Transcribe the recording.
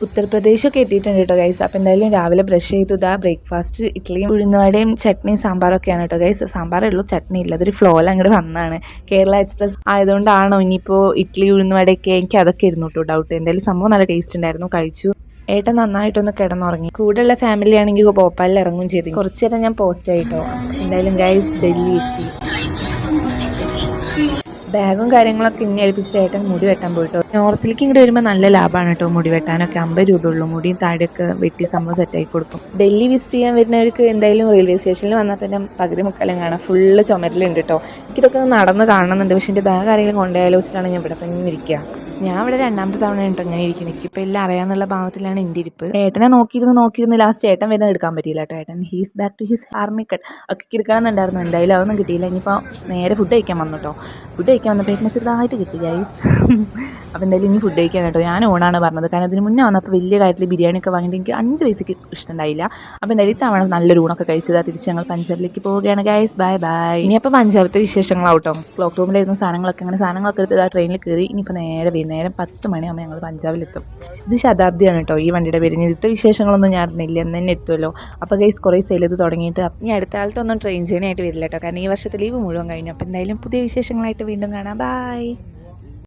ഉത്തർപ്രദേശൊക്കെ എത്തിയിട്ടുണ്ട് കേട്ടോ ഗൈസ്. അപ്പോൾ എന്തായാലും രാവിലെ ബ്രഷ് ചെയ്തു ബ്രേക്ക്ഫാസ്റ്റ് ഇഡ്ഡലിയും ഉഴുന്നുവടയും ചട്നിയും സാമ്പാറൊക്കെയാണ് കേട്ടോ ഗൈസ്. സാമ്പാറേ ഉള്ളൂ, ചട്നി ഇല്ല. അതൊരു ഫ്ലോയിൽ അങ്ങോട്ട് വന്നതാണ്. കേരള എക്സ്പ്രസ് ആയതുകൊണ്ടാണോ ഇനിയിപ്പോൾ ഇഡ്ഡലി ഉഴുന്നുവടയൊക്കെ, എനിക്ക് അതൊക്കെ ഇരുന്നു കേട്ടോ ഡൗട്ട്. എന്തായാലും സംഭവം നല്ല ടേസ്റ്റ് ഉണ്ടായിരുന്നു, കഴിച്ചു. ഏട്ടൻ നന്നായിട്ടൊന്ന് കിടന്നുറങ്ങി. കൂടെയുള്ള ഫാമിലി ആണെങ്കിൽ ഭോപ്പാലിൽ ഇറങ്ങുകയും ചെയ്തു. കുറച്ചു നേരം ഞാൻ പോസ്റ്റ് ആയിട്ടോ. എന്തായാലും ഗൈസ് ഡൽഹി എത്തി. ബാഗും കാര്യങ്ങളൊക്കെ ഇനി ഏൽപ്പിച്ചിട്ട് ഏട്ടൻ മുടി വെട്ടാൻ പോയിട്ടോ. നോർത്തിലേക്ക് ഇങ്ങോട്ട് വരുമ്പോൾ നല്ല ലാഭമാണ് കേട്ടോ മുടി വെട്ടാനൊക്കെ. 50 രൂപ ഉള്ളൂ. മുടിയും താഴെയൊക്കെ വെട്ടി സംഭവം സെറ്റാക്കി കൊടുക്കും. ഡൽഹി വിസിറ്റ് ചെയ്യാൻ വരുന്നവർക്ക് എന്തായാലും റെയിൽവേ സ്റ്റേഷനിൽ വന്നാൽ തന്നെ പകുതി മുക്കാലും കാണാം. ഫുള്ള് ചുമരിലുണ്ട് കേട്ടോ. എനിക്കിതൊക്കെ നടന്ന് കാണുന്നുണ്ട്, പക്ഷേ എൻ്റെ ബാഗ് ആരെങ്കിലും കൊണ്ടുപോയാലോ വെച്ചിട്ടാണ് ഞാൻ ഇവിടെ തന്നെ ഇരിക്കുക. ഞാൻ ഇവിടെ രണ്ടാമത്തെ തവണ കേട്ടോ ഞാൻ ഇരിക്കുന്നത്. എനിക്കിപ്പോൾ എല്ലാം അറിയാമെന്നുള്ള ഭാവത്തിലാണ് എൻ്റെ ഇരിപ്പ്. ഏട്ടനെ നോക്കിയിരുന്ന് ലാസ്റ്റ് ഏട്ടൻ വരുന്ന എടുക്കാൻ പറ്റിയില്ല കേട്ടോ. ഏട്ടൻ he's back to his army cut ഒക്കെ എടുക്കണമെന്നുണ്ടായിരുന്നു. എന്തായാലും അതൊന്നും കിട്ടിയില്ല. ഇനിയിപ്പോൾ നേരെ ഫുഡ് കഴിക്കാൻ വന്നു കേട്ടോ. ഫുഡ് കഴിക്കാൻ വന്നപ്പോൾ ഏട്ടനെ ചെറുതായിട്ട് കിട്ടി ഗൈസ്. അപ്പോൾ എന്തായാലും ഇനി ഫുഡ് കഴിക്കാൻ കേട്ടോ. ഞാൻ ഊണാണ് പറഞ്ഞത്, കാരണം അതിന് മുന്നേ വന്നപ്പോൾ വലിയ കാര്യത്തിൽ ബിരിയാണിയൊക്കെ വാങ്ങിയിട്ട് എനിക്ക് 5 പൈസയ്ക്ക് ഇഷ്ടമുണ്ടായില്ല. അപ്പോൾ എന്തായാലും ഇത്തവണ നല്ലൊരു ഊണൊക്കെ കഴിച്ചതാണ്. തിരിച്ച് ഞങ്ങൾ പഞ്ചാബിലേക്ക് പോവുകയാണ് ഗൈസ്. Bye bye. ഇനിയപ്പോൾ പഞ്ചാബത്തെ വിശേഷങ്ങളാവട്ടോ. ക്ലോക്ക് റൂമിലായിരുന്നു സാധനങ്ങളൊക്കെ എടുത്ത് ആ ട്രെയിനിൽ കയറി. ഇനിയിപ്പോൾ നേരം 10 മണിയാകുമ്പോൾ ഞങ്ങൾ പഞ്ചാബിലെത്തും. ഇത് ശതാബ്ദിയാണ് കേട്ടോ ഈ വണ്ടിയുടെ പേര്. ഇന്നത്തെ വിശേഷങ്ങളൊന്നും ഞാൻ അറിഞ്ഞില്ല, എന്ന് തന്നെ എത്തുമല്ലോ. അപ്പോൾ ഗൈസ് കുറേ സെയിൽ ചെയ്ത് തുടങ്ങിയിട്ട് ഇനി അടുത്ത കാലത്തൊന്നും ട്രെയിൻ ജേണി ആയിട്ട് വരില്ല കേട്ടോ, കാരണം ഈ വർഷത്തെ ലീവ് മുഴുവൻ കഴിഞ്ഞു. അപ്പോൾ എന്തായാലും പുതിയ വിശേഷങ്ങളായിട്ട് വീണ്ടും കാണാം. ബൈ.